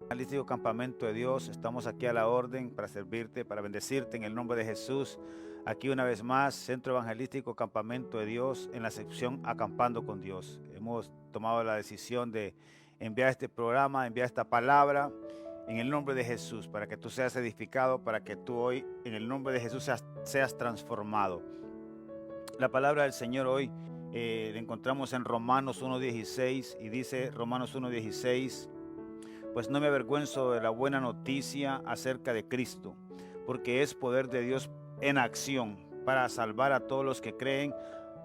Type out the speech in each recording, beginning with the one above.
Evangelístico Campamento de Dios, estamos aquí a la orden para servirte, para bendecirte en el nombre de Jesús. Aquí una vez más, Centro Evangelístico Campamento de Dios, en la sección Acampando con Dios. Hemos tomado la decisión de enviar este programa, enviar esta palabra en el nombre de Jesús, para que tú seas edificado, para que tú hoy en el nombre de Jesús seas transformado. La palabra del Señor hoy la encontramos en Romanos 1:16 y dice Romanos 1:16: pues no me avergüenzo de la buena noticia acerca de Cristo, porque es poder de Dios en acción para salvar a todos los que creen,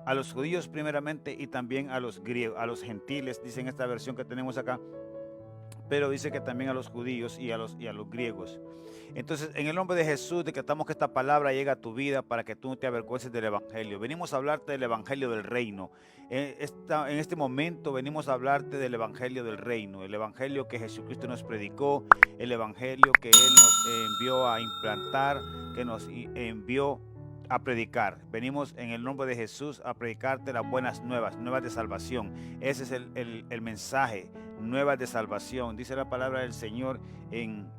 a los judíos primeramente y también a los griegos, a los gentiles, dice en esta versión que tenemos acá, pero dice que también a los judíos y a los los griegos. Entonces, en el nombre de Jesús, decretamos que esta palabra llegue a tu vida para que tú no te avergüences del Evangelio. Venimos a hablarte del Evangelio del Reino. En este momento venimos a hablarte del Evangelio del Reino, el Evangelio que Jesucristo nos predicó, el Evangelio que Él nos envió a implantar, que nos envió a predicar. Venimos en el nombre de Jesús a predicarte las buenas nuevas, nuevas de salvación. Ese es el mensaje, nuevas de salvación. Dice la palabra del Señor en...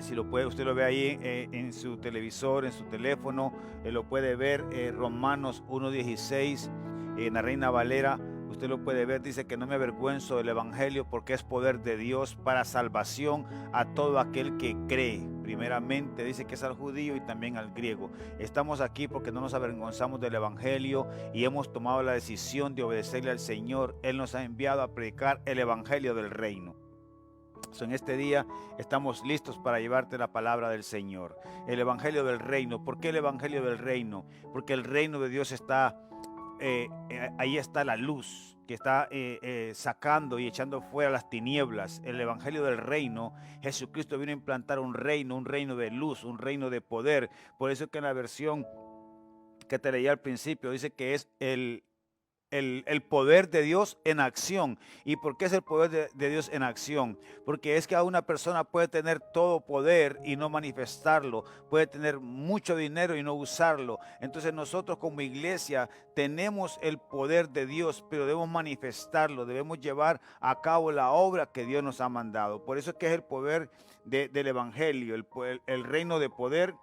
si lo puede, usted lo ve ahí en su televisor, en su teléfono, lo puede ver, Romanos 1:16, en la Reina Valera, usted lo puede ver, dice que no me avergüenzo del Evangelio porque es poder de Dios para salvación a todo aquel que cree. Primeramente dice que es al judío y también al griego. Estamos aquí porque no nos avergonzamos del Evangelio y hemos tomado la decisión de obedecerle al Señor. Él nos ha enviado a predicar el Evangelio del Reino. En este día estamos listos para llevarte la palabra del Señor, el Evangelio del Reino. ¿Por qué el Evangelio del Reino? Porque el reino de Dios está, ahí está la luz que está sacando y echando fuera las tinieblas. El Evangelio del Reino, Jesucristo vino a implantar un reino de luz, un reino de poder. Por eso que en la versión que te leí al principio dice que es el poder de Dios en acción. ¿Y por qué es el poder de Dios en acción? Porque es que a una persona puede tener todo poder y no manifestarlo, puede tener mucho dinero y no usarlo. Entonces nosotros como iglesia tenemos el poder de Dios, pero debemos manifestarlo, debemos llevar a cabo la obra que Dios nos ha mandado. Por eso es que es el poder del Evangelio, el reino de poder.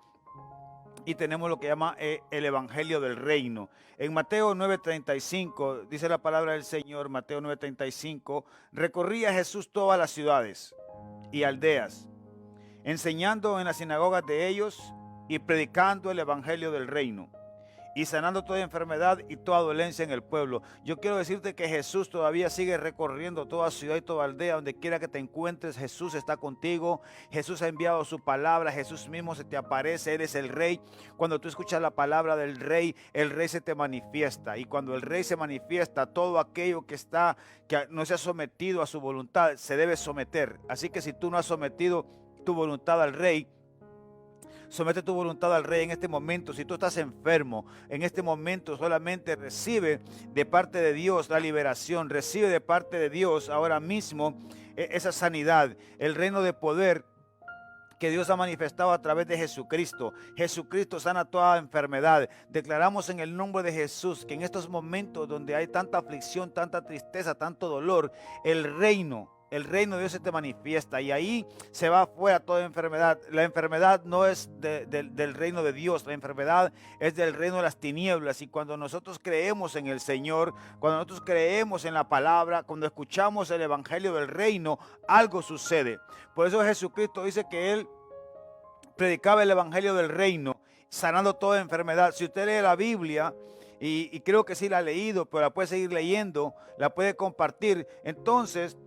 Y tenemos lo que llama el Evangelio del Reino. En Mateo 9:35 dice la palabra del Señor, Mateo 9:35, recorría Jesús todas las ciudades y aldeas, enseñando en las sinagogas de ellos y predicando el Evangelio del Reino y sanando toda enfermedad y toda dolencia en el pueblo. Yo quiero decirte que Jesús todavía sigue recorriendo toda ciudad y toda aldea, donde quiera que te encuentres. Jesús está contigo, Jesús ha enviado su palabra, Jesús mismo se te aparece, eres el rey. Cuando tú escuchas la palabra del rey, el rey se te manifiesta, y cuando el rey se manifiesta, todo aquello que no se ha sometido a su voluntad, se debe someter. Así que si tú no has sometido tu voluntad al rey, somete tu voluntad al Rey en este momento. Si tú estás enfermo, en este momento solamente recibe de parte de Dios la liberación. Recibe de parte de Dios ahora mismo esa sanidad, el reino de poder que Dios ha manifestado a través de Jesucristo. Jesucristo sana toda enfermedad. Declaramos en el nombre de Jesús que en estos momentos donde hay tanta aflicción, tanta tristeza, tanto dolor, el reino de Dios se te manifiesta y ahí se va afuera toda enfermedad. La enfermedad no es del reino de Dios, la enfermedad es del reino de las tinieblas. Y cuando nosotros creemos en el Señor, cuando nosotros creemos en la palabra, cuando escuchamos el Evangelio del Reino, algo sucede. Por eso Jesucristo dice que Él predicaba el Evangelio del Reino, sanando toda enfermedad. Si usted lee la Biblia, y creo que sí la ha leído, pero la puede seguir leyendo, la puede compartir, entonces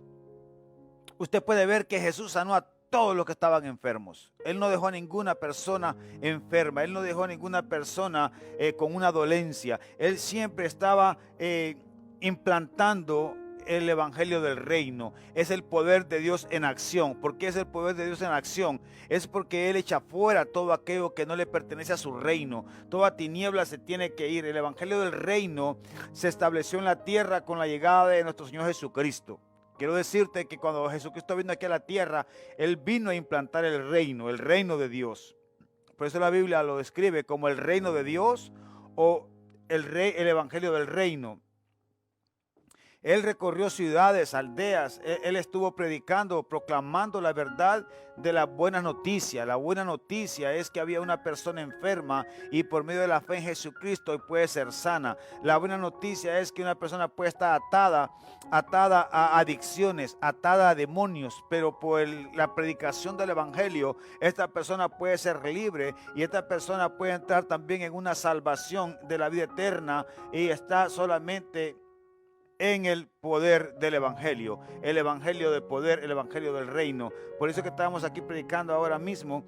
usted puede ver que Jesús sanó a todos los que estaban enfermos. Él no dejó a ninguna persona enferma. Él no dejó a ninguna persona con una dolencia. Él siempre estaba implantando el Evangelio del Reino. Es el poder de Dios en acción. ¿Por qué es el poder de Dios en acción? Es porque Él echa fuera todo aquello que no le pertenece a su reino. Toda tiniebla se tiene que ir. El Evangelio del Reino se estableció en la tierra con la llegada de nuestro Señor Jesucristo. Quiero decirte que cuando Jesucristo vino aquí a la tierra, Él vino a implantar el reino de Dios. Por eso la Biblia lo describe como el reino de Dios o el Evangelio del Reino. Él recorrió ciudades, aldeas, él estuvo predicando, proclamando la verdad de las buenas noticias. La buena noticia es que había una persona enferma y por medio de la fe en Jesucristo hoy puede ser sana. La buena noticia es que una persona puede estar atada a adicciones, atada a demonios, pero por la predicación del evangelio, esta persona puede ser libre y esta persona puede entrar también en una salvación de la vida eterna y está solamente en el poder del evangelio, el evangelio de poder, el evangelio del reino. Por eso que estamos aquí predicando ahora mismo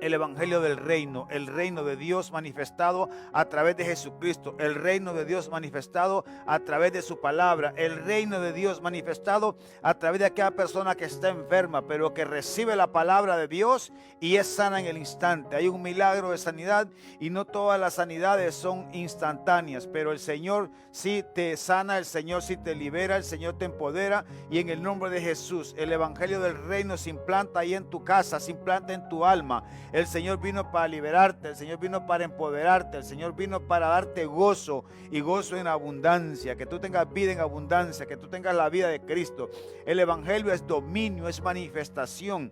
el evangelio del reino, el reino de Dios manifestado a través de Jesucristo, el reino de Dios manifestado a través de su palabra, el reino de Dios manifestado a través de aquella persona que está enferma, pero que recibe la palabra de Dios y es sana en el instante. Hay un milagro de sanidad y no todas las sanidades son instantáneas, pero el Señor sí te sana, el Señor sí te libera, el Señor te empodera y en el nombre de Jesús, el evangelio del reino se implanta ahí en tu casa, se implanta en tu alma. El Señor vino para liberarte, el Señor vino para empoderarte, el Señor vino para darte gozo y gozo en abundancia, que tú tengas vida en abundancia, que tú tengas la vida de Cristo. El evangelio es dominio, es manifestación,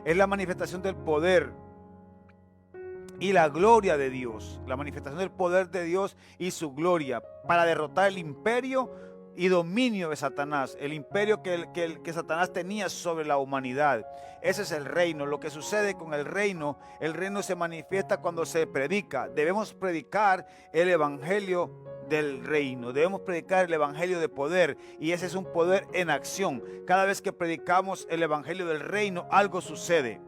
es la manifestación del poder y la gloria de Dios, la manifestación del poder de Dios y su gloria para derrotar el imperio y dominio de Satanás, el imperio que Satanás tenía sobre la humanidad. Ese es el reino. Lo que sucede con el reino se manifiesta cuando se predica. Debemos predicar el evangelio del reino, debemos predicar el evangelio de poder y ese es un poder en acción. Cada vez que predicamos el evangelio del reino, algo sucede.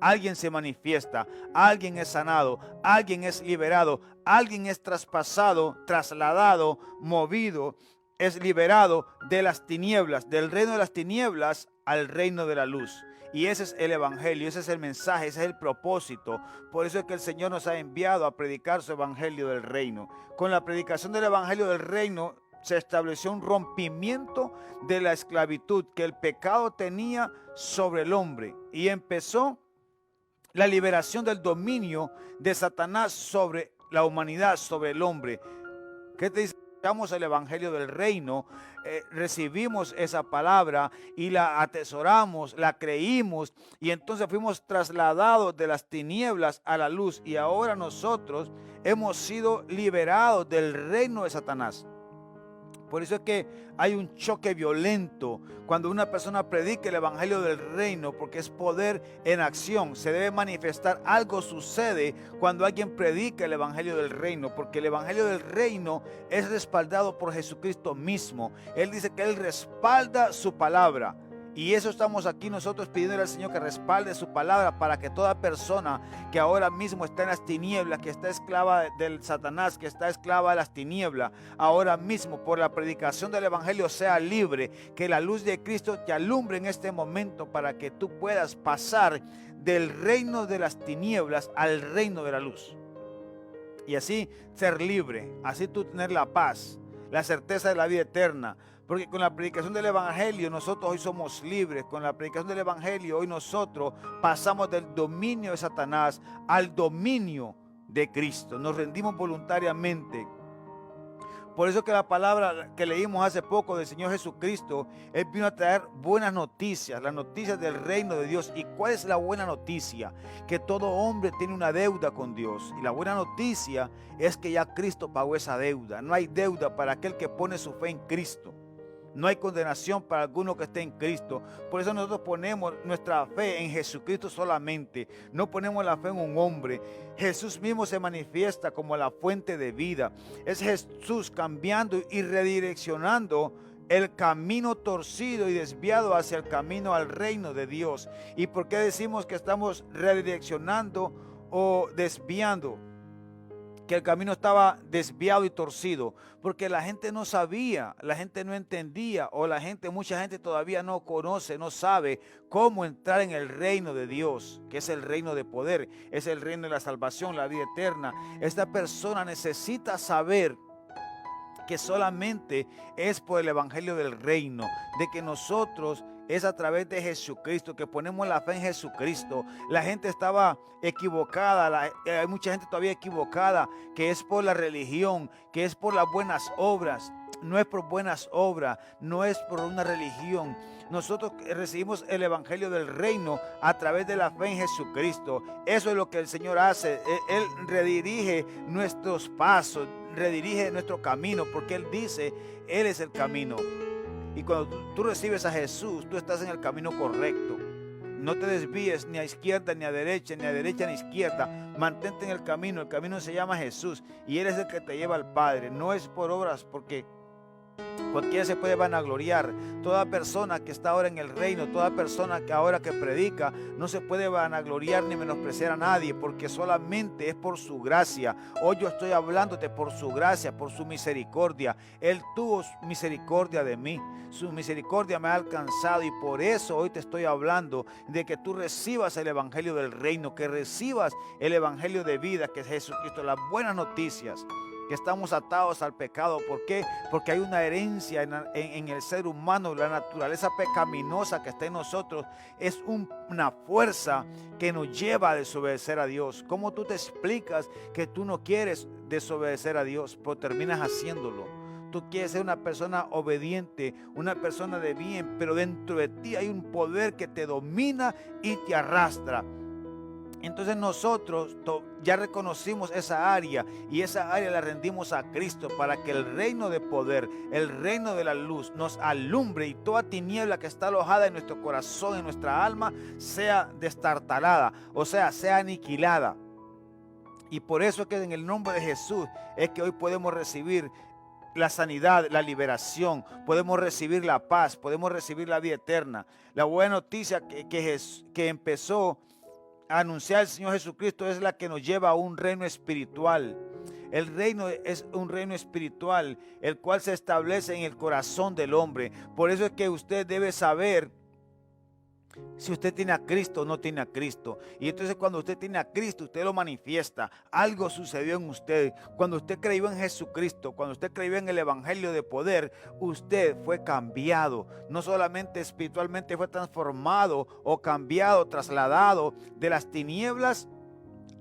Alguien se manifiesta, alguien es sanado, alguien es liberado, alguien es traspasado, trasladado, movido, es liberado de las tinieblas, del reino de las tinieblas al reino de la luz. Y ese es el evangelio, ese es el mensaje, ese es el propósito. Por eso es que el Señor nos ha enviado a predicar su evangelio del reino. Con la predicación del evangelio del reino se estableció un rompimiento de la esclavitud que el pecado tenía sobre el hombre. Y empezó la liberación del dominio de Satanás sobre la humanidad, sobre el hombre. ¿Qué te dice? Escuchamos el evangelio del reino, recibimos esa palabra y la atesoramos, la creímos y entonces fuimos trasladados de las tinieblas a la luz y ahora nosotros hemos sido liberados del reino de Satanás. Por eso es que hay un choque violento cuando una persona predica el evangelio del reino, porque es poder en acción. Se debe manifestar, algo sucede cuando alguien predica el evangelio del reino, porque el evangelio del reino es respaldado por Jesucristo mismo. Él dice que Él respalda su palabra. Y eso estamos aquí nosotros pidiendo al Señor que respalde su palabra para que toda persona que ahora mismo está en las tinieblas, que está esclava del Satanás, que está esclava de las tinieblas, ahora mismo por la predicación del evangelio sea libre, que la luz de Cristo te alumbre en este momento para que tú puedas pasar del reino de las tinieblas al reino de la luz. Y así ser libre, así tú tener la paz, la certeza de la vida eterna. Porque con la predicación del evangelio nosotros hoy somos libres. Con la predicación del evangelio hoy nosotros pasamos del dominio de Satanás al dominio de Cristo. Nos rendimos voluntariamente. Por eso que la palabra que leímos hace poco del Señor Jesucristo, Él vino a traer buenas noticias, las noticias del reino de Dios. ¿Y cuál es la buena noticia? Que todo hombre tiene una deuda con Dios. Y la buena noticia es que ya Cristo pagó esa deuda. No hay deuda para aquel que pone su fe en Cristo. No hay condenación para alguno que esté en Cristo. Por eso nosotros ponemos nuestra fe en Jesucristo solamente. No ponemos la fe en un hombre. Jesús mismo se manifiesta como la fuente de vida. Es Jesús cambiando y redireccionando el camino torcido y desviado hacia el camino al reino de Dios. ¿Y por qué decimos que estamos redireccionando o desviando? Que el camino estaba desviado y torcido, porque la gente no sabía, la gente no entendía, o mucha gente todavía no conoce, no sabe cómo entrar en el reino de Dios, que es el reino de poder, es el reino de la salvación, la vida eterna. Esta persona necesita saber que solamente es por el evangelio del reino, de que nosotros es a través de Jesucristo, que ponemos la fe en Jesucristo. La gente estaba equivocada, hay mucha gente todavía equivocada, que es por la religión, que es por las buenas obras. no es por buenas obras, no es por una religión. Nosotros recibimos el evangelio del reino a través de la fe en Jesucristo. Eso es lo que el Señor hace. Él redirige nuestros pasos, redirige nuestro camino, porque Él dice, Él es el camino. Y cuando tú recibes a Jesús, tú estás en el camino correcto. No te desvíes ni a izquierda ni a derecha, ni a derecha ni a izquierda. Mantente en el camino se llama Jesús y Él es el que te lleva al Padre. No es por obras, porque cualquiera se puede vanagloriar. Toda persona que está ahora en el reino, toda persona que ahora que predica, no se puede vanagloriar ni menospreciar a nadie, porque solamente es por su gracia. Hoy yo estoy hablándote por su gracia, por su misericordia. Él tuvo misericordia de mí. Su misericordia me ha alcanzado y por eso hoy te estoy hablando de que tú recibas el evangelio del reino, que recibas el evangelio de vida, que es Jesucristo, las buenas noticias. Que estamos atados al pecado. ¿Por qué? Porque hay una herencia en el ser humano. La naturaleza pecaminosa que está en nosotros es una fuerza que nos lleva a desobedecer a Dios. ¿Cómo tú te explicas que tú no quieres desobedecer a Dios, pero terminas haciéndolo? Tú quieres ser una persona obediente, una persona de bien, pero dentro de ti hay un poder que te domina y te arrastra. Entonces nosotros ya reconocimos esa área y esa área la rendimos a Cristo para que el reino de poder, el reino de la luz nos alumbre y toda tiniebla que está alojada en nuestro corazón, en nuestra alma, sea destartalada, o sea aniquilada. Y por eso es que en el nombre de Jesús es que hoy podemos recibir la sanidad, la liberación, podemos recibir la paz, podemos recibir la vida eterna. La buena noticia que empezó a anunciar el Señor Jesucristo es la que nos lleva a un reino espiritual. El reino es un reino espiritual, el cual se establece en el corazón del hombre. Por eso es que usted debe saber si usted tiene a Cristo o no tiene a Cristo. Y entonces cuando usted tiene a Cristo, usted lo manifiesta. Algo sucedió en usted. Cuando usted creyó en Jesucristo, cuando usted creyó en el evangelio de poder, usted fue cambiado. No solamente espiritualmente fue transformado o cambiado, trasladado de las tinieblas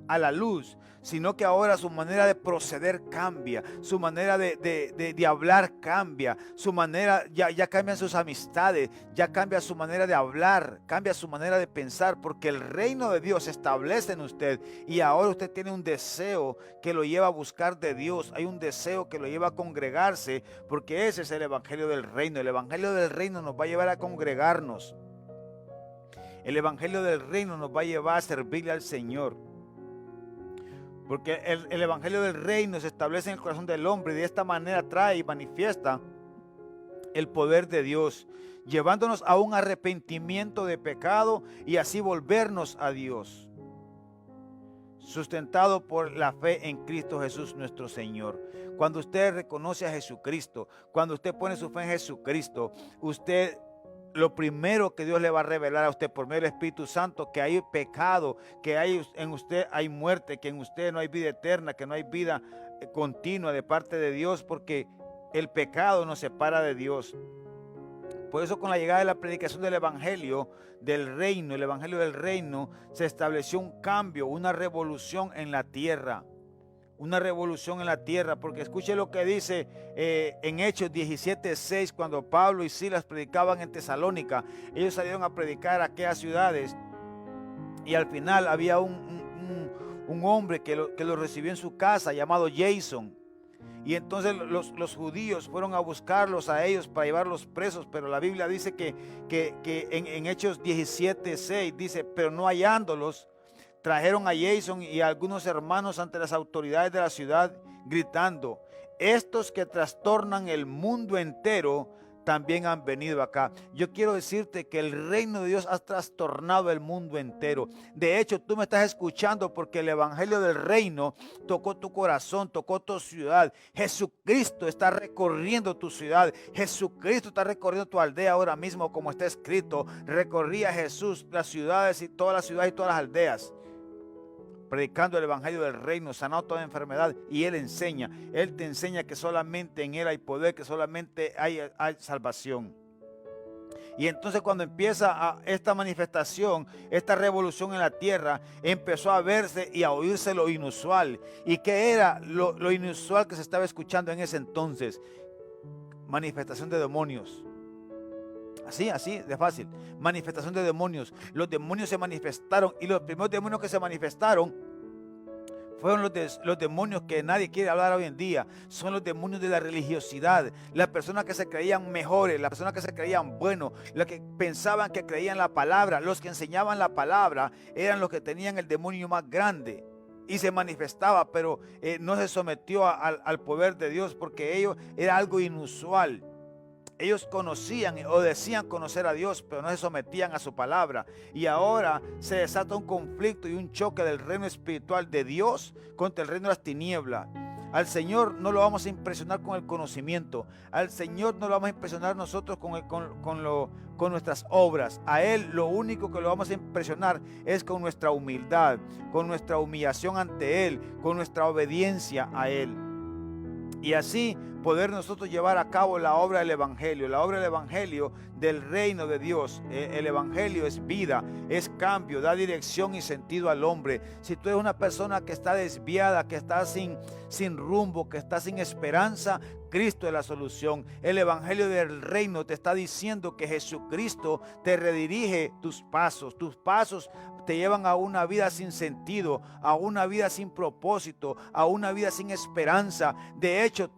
a la luz, sino que ahora su manera de proceder cambia, su manera de hablar cambia, su manera, ya cambian sus amistades, ya cambia su manera de hablar, cambia su manera de pensar, porque el reino de Dios se establece en usted y ahora usted tiene un deseo que lo lleva a buscar de Dios, hay un deseo que lo lleva a congregarse, porque ese es el evangelio del reino. El evangelio del reino nos va a llevar a congregarnos, el evangelio del reino nos va a llevar a servirle al Señor. Porque el evangelio del reino se establece en el corazón del hombre y de esta manera trae y manifiesta el poder de Dios, llevándonos a un arrepentimiento de pecado y así volvernos a Dios, sustentado por la fe en Cristo Jesús nuestro Señor. Cuando usted reconoce a Jesucristo, cuando usted pone su fe en Jesucristo, lo primero que Dios le va a revelar a usted por medio del Espíritu Santo, que hay pecado, que en usted hay muerte, que en usted no hay vida eterna, que no hay vida continua de parte de Dios, porque el pecado nos separa de Dios. Por eso con la llegada de la predicación del evangelio del reino, el evangelio del reino, se estableció un cambio, una revolución en la tierra. Una revolución en la tierra, porque escuche lo que dice en Hechos 17:6, cuando Pablo y Silas predicaban en Tesalónica. Ellos salieron a predicar a aquellas ciudades y al final había un hombre que lo recibió en su casa llamado Jason. Y entonces los judíos fueron a buscarlos a ellos para llevarlos presos, pero la Biblia dice que en Hechos 17:6 dice, pero no hallándolos, trajeron a Jason y a algunos hermanos ante las autoridades de la ciudad, gritando, estos que trastornan el mundo entero también han venido acá. Yo quiero decirte que el reino de Dios ha trastornado el mundo entero. De hecho, tú me estás escuchando porque el evangelio del reino tocó tu corazón, tocó tu ciudad. Jesucristo está recorriendo tu ciudad. Jesucristo está recorriendo tu aldea ahora mismo, como está escrito. Recorría Jesús las ciudades y todas las aldeas, predicando el evangelio del reino, sanando toda enfermedad. Y Él enseña, Él te enseña que solamente en Él hay poder, que solamente hay salvación. Y entonces cuando empieza esta manifestación, esta revolución en la tierra, empezó a verse y a oírse lo inusual. ¿Y qué era lo inusual que se estaba escuchando en ese entonces? manifestación de demonios. Así de fácil. Manifestación de demonios. Los demonios se manifestaron y los primeros demonios que se manifestaron fueron los demonios que nadie quiere hablar hoy en día. Son los demonios de la religiosidad. Las personas que se creían mejores, las personas que se creían buenos, los que pensaban que creían la palabra, los que enseñaban la palabra, eran los que tenían el demonio más grande. Y se manifestaba, pero no se sometió al poder de Dios, porque ellos era algo inusual. Ellos conocían o decían conocer a Dios, pero no se sometían a su palabra. Y ahora se desata un conflicto y un choque del reino espiritual de Dios contra el reino de las tinieblas. Al Señor no lo vamos a impresionar con el conocimiento. Al Señor no lo vamos a impresionar nosotros con nuestras obras. A Él lo único que lo vamos a impresionar es con nuestra humildad, con nuestra humillación ante Él, con nuestra obediencia a Él. Y así poder nosotros llevar a cabo la obra del Evangelio del reino de Dios. El Evangelio es vida, es cambio, da dirección y sentido al hombre. Si tú eres una persona que está desviada, que está sin rumbo, que está sin esperanza, Cristo es la solución. El Evangelio del reino te está diciendo que Jesucristo te redirige tus pasos te llevan a una vida sin sentido, a una vida sin propósito, a una vida sin esperanza. De hecho,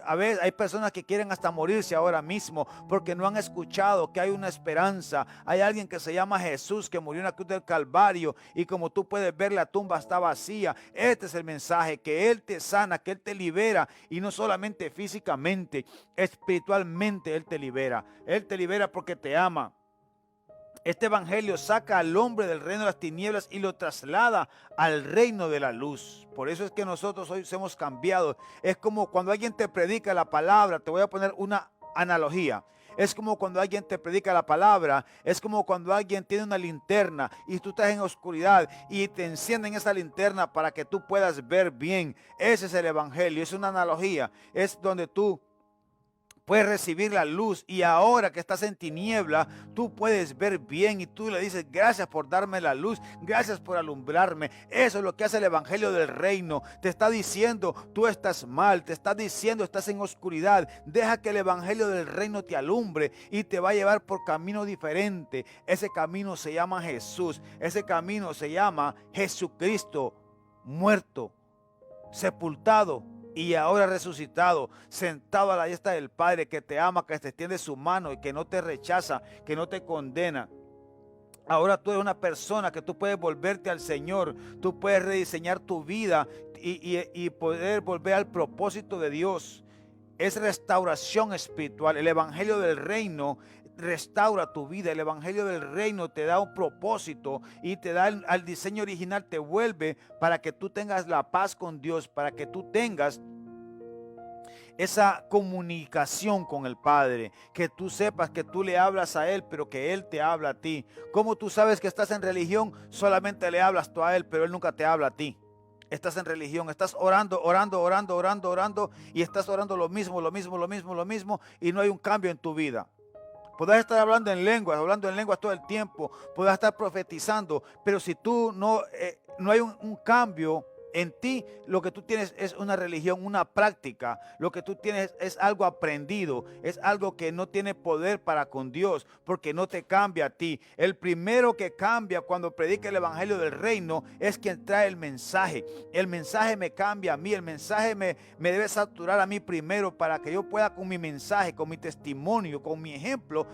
a veces hay personas que quieren hasta morirse ahora mismo porque no han escuchado que hay una esperanza. Hay alguien que se llama Jesús, que murió en la cruz del Calvario, y como tú puedes ver, la tumba está vacía. Este es el mensaje, que Él te sana, que Él te libera, y no solamente físicamente, espiritualmente Él te libera. Él te libera porque te ama. Este evangelio saca al hombre del reino de las tinieblas y lo traslada al reino de la luz. Por eso es que nosotros hoy hemos cambiado. Es como cuando alguien te predica la palabra. Te voy a poner una analogía. Es como cuando alguien te predica la palabra. Es como cuando alguien tiene una linterna y tú estás en oscuridad y te encienden esa linterna para que tú puedas ver bien. Ese es el evangelio. Es una analogía. Es donde tú puedes recibir la luz, y ahora que estás en tiniebla, tú puedes ver bien, y tú le dices: gracias por darme la luz, gracias por alumbrarme. Eso es lo que hace el evangelio del reino. Te está diciendo: tú estás mal, te está diciendo: estás en oscuridad. Deja que el evangelio del reino te alumbre y te va a llevar por camino diferente. Ese camino se llama Jesús. Ese camino se llama Jesucristo, muerto, sepultado y ahora resucitado, sentado a la diestra del Padre, que te ama, que te extiende su mano y que no te rechaza, que no te condena. Ahora tú eres una persona que tú puedes volverte al Señor, tú puedes rediseñar tu vida y poder volver al propósito de Dios. Es restauración espiritual. El evangelio del reino restaura tu vida. El evangelio del reino te da un propósito y te da al diseño original, te vuelve para que tú tengas la paz con Dios, para que tú tengas esa comunicación con el Padre, que tú sepas que tú le hablas a Él, pero que Él te habla a ti. ¿Cómo tú sabes que estás en religión? Solamente le hablas tú a Él, pero Él nunca te habla a ti. Estás en religión, estás orando y estás orando lo mismo y no hay un cambio en tu vida. Podrás estar hablando en lenguas todo el tiempo, podrás estar profetizando, pero si tú no hay un cambio en ti, lo que tú tienes es una religión, una práctica. Lo que tú tienes es algo aprendido, es algo que no tiene poder para con Dios, porque no te cambia a ti. El primero que cambia cuando predica el evangelio del reino es quien trae el mensaje. El mensaje me cambia a mí, el mensaje me debe saturar a mí primero, para que yo pueda con mi mensaje, con mi testimonio, con mi ejemplo,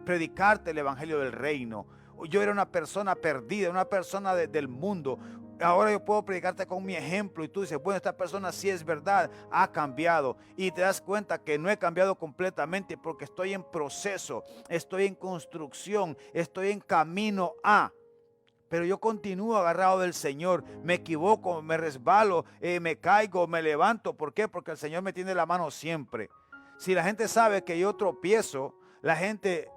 predicarte el evangelio del reino. Yo era una persona perdida, una persona del mundo. Ahora yo puedo predicarte con mi ejemplo y tú dices: bueno, esta persona sí es verdad, ha cambiado. Y te das cuenta que no he cambiado completamente, porque estoy en proceso, estoy en construcción, estoy en camino a. Pero yo continúo agarrado del Señor. Me equivoco, me resbalo, me caigo, me levanto. ¿Por qué? Porque el Señor me tiene la mano siempre. Si la gente sabe que yo tropiezo, la gente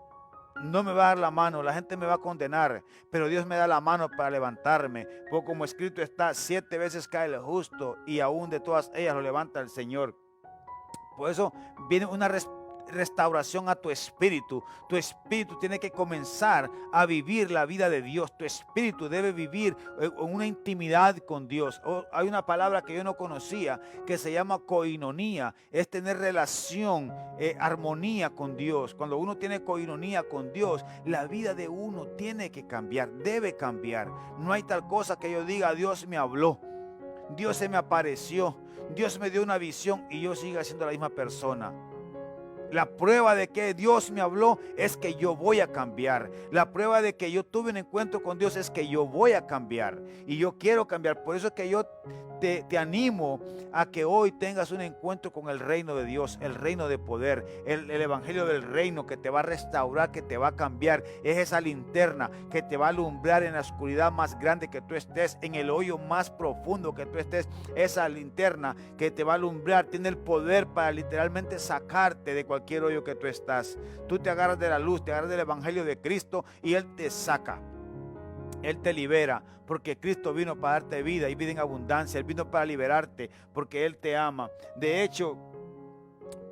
no me va a dar la mano, la gente me va a condenar, pero Dios me da la mano para levantarme, porque como escrito está: 7 veces cae el justo y aún de todas ellas lo levanta el Señor. Por eso viene restauración a tu espíritu. Tu espíritu tiene que comenzar a vivir la vida de Dios. Tu espíritu debe vivir una intimidad con Dios. Hay una palabra que yo no conocía que se llama coinonía. Es tener relación, armonía con Dios. Cuando uno tiene coinonía con Dios, la vida de uno tiene que cambiar, debe cambiar. No hay tal cosa que yo diga, Dios me habló, Dios se me apareció, Dios me dio una visión y yo siga siendo la misma persona. La prueba de que Dios me habló es que yo voy a cambiar. La prueba de que yo tuve un encuentro con Dios es que yo voy a cambiar. Y yo quiero cambiar. Por eso es que yo te animo a que hoy tengas un encuentro con el reino de Dios, el reino de poder, el evangelio del reino que te va a restaurar, que te va a cambiar. Es esa linterna que te va a alumbrar en la oscuridad más grande que tú estés, en el hoyo más profundo que tú estés. Esa linterna que te va a alumbrar tiene el poder para literalmente sacarte de cualquier hoyo que tú estás. Tú te agarras de la luz, te agarras del evangelio de Cristo y Él te saca. Él te libera porque Cristo vino para darte vida y vida en abundancia. Él vino para liberarte porque Él te ama. De hecho,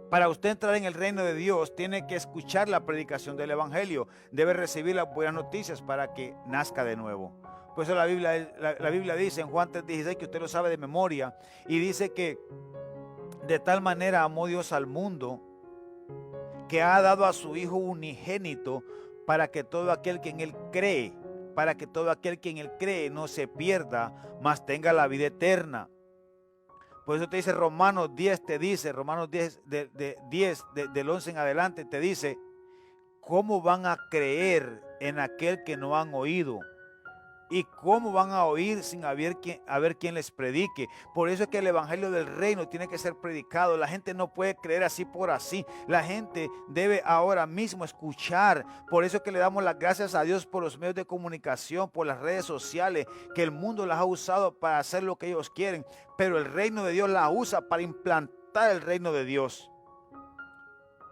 para usted entrar en el reino de Dios, tiene que escuchar la predicación del evangelio. Debe recibir las buenas noticias para que nazca de nuevo. Por eso la Biblia dice en Juan 3:16, que usted lo sabe de memoria, y dice que de tal manera amó Dios al mundo que ha dado a su Hijo unigénito para que todo aquel que en Él cree, no se pierda, mas tenga la vida eterna. Por eso te dice Romanos 10, Romanos 10, del 11 en adelante, te dice, ¿cómo van a creer en aquel que no han oído? ¿Y cómo van a oír sin haber quien les predique? Por eso es que el evangelio del reino tiene que ser predicado. La gente no puede creer así por así. La gente debe ahora mismo escuchar. Por eso es que le damos las gracias a Dios por los medios de comunicación, por las redes sociales, que el mundo las ha usado para hacer lo que ellos quieren. Pero el reino de Dios la usa para implantar el reino de Dios.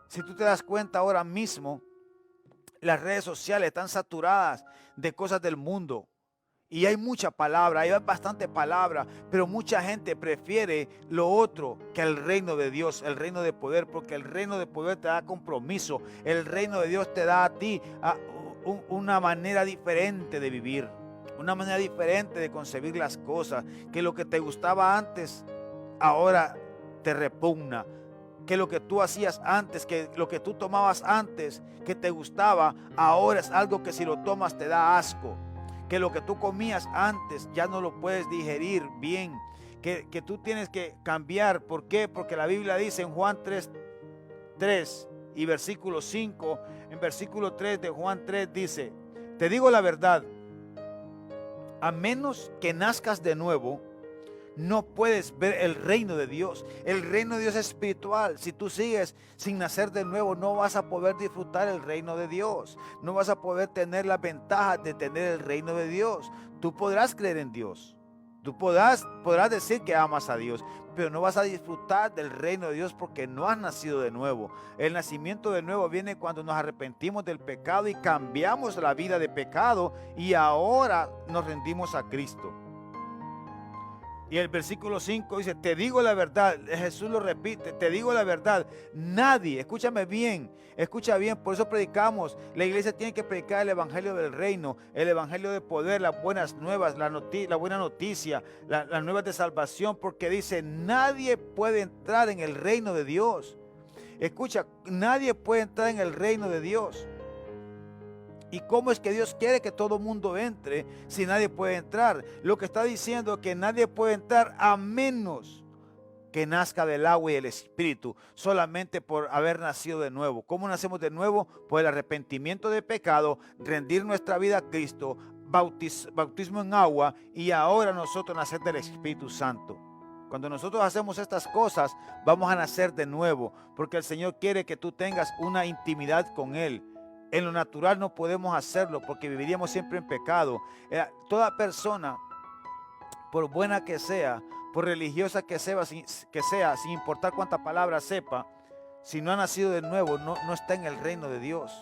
Si tú te das cuenta ahora mismo, las redes sociales están saturadas de cosas del mundo. Y hay mucha palabra, hay bastante palabra, pero mucha gente prefiere lo otro que el reino de Dios, el reino de poder, porque el reino de poder te da compromiso. El reino de Dios te da a ti una manera diferente de vivir, una manera diferente de concebir las cosas, que lo que te gustaba antes, ahora te repugna. Que lo que tú hacías antes, que lo que tú tomabas antes, que te gustaba, ahora es algo que si lo tomas te da asco. Que lo que tú comías antes ya no lo puedes digerir bien, que tú tienes que cambiar. ¿Por qué? Porque la Biblia dice en Juan 3 y versículo 5, en versículo 3 de Juan 3 dice, te digo la verdad, a menos que nazcas de nuevo, no puedes ver el reino de Dios. El reino de Dios es espiritual. Si tú sigues sin nacer de nuevo, no vas a poder disfrutar el reino de Dios. No vas a poder tener la ventaja de tener el reino de Dios. Tú podrás creer en Dios. Tú podrás decir que amas a Dios, pero no vas a disfrutar del reino de Dios porque no has nacido de nuevo. El nacimiento de nuevo viene cuando nos arrepentimos del pecado y cambiamos la vida de pecado y ahora nos rendimos a Cristo. Y el versículo 5 dice, te digo la verdad, Jesús lo repite, te digo la verdad, nadie, escucha bien, por eso predicamos, la iglesia tiene que predicar el evangelio del reino, el evangelio de poder, las buenas nuevas, la buena noticia, las nuevas de salvación, porque dice, nadie puede entrar en el reino de Dios. Escucha, nadie puede entrar en el reino de Dios. ¿Y cómo es que Dios quiere que todo mundo entre si nadie puede entrar? Lo que está diciendo es que nadie puede entrar a menos que nazca del agua y el espíritu, solamente por haber nacido de nuevo. ¿Cómo nacemos de nuevo? Por el arrepentimiento de pecado, rendir nuestra vida a Cristo, bautismo en agua y ahora nosotros nacer del Espíritu Santo. Cuando nosotros hacemos estas cosas, vamos a nacer de nuevo, porque el Señor quiere que tú tengas una intimidad con Él. En lo natural no podemos hacerlo porque viviríamos siempre en pecado. Toda persona, por buena que sea, por religiosa que sea, sin importar cuánta palabra sepa, si no ha nacido de nuevo, no está en el reino de Dios.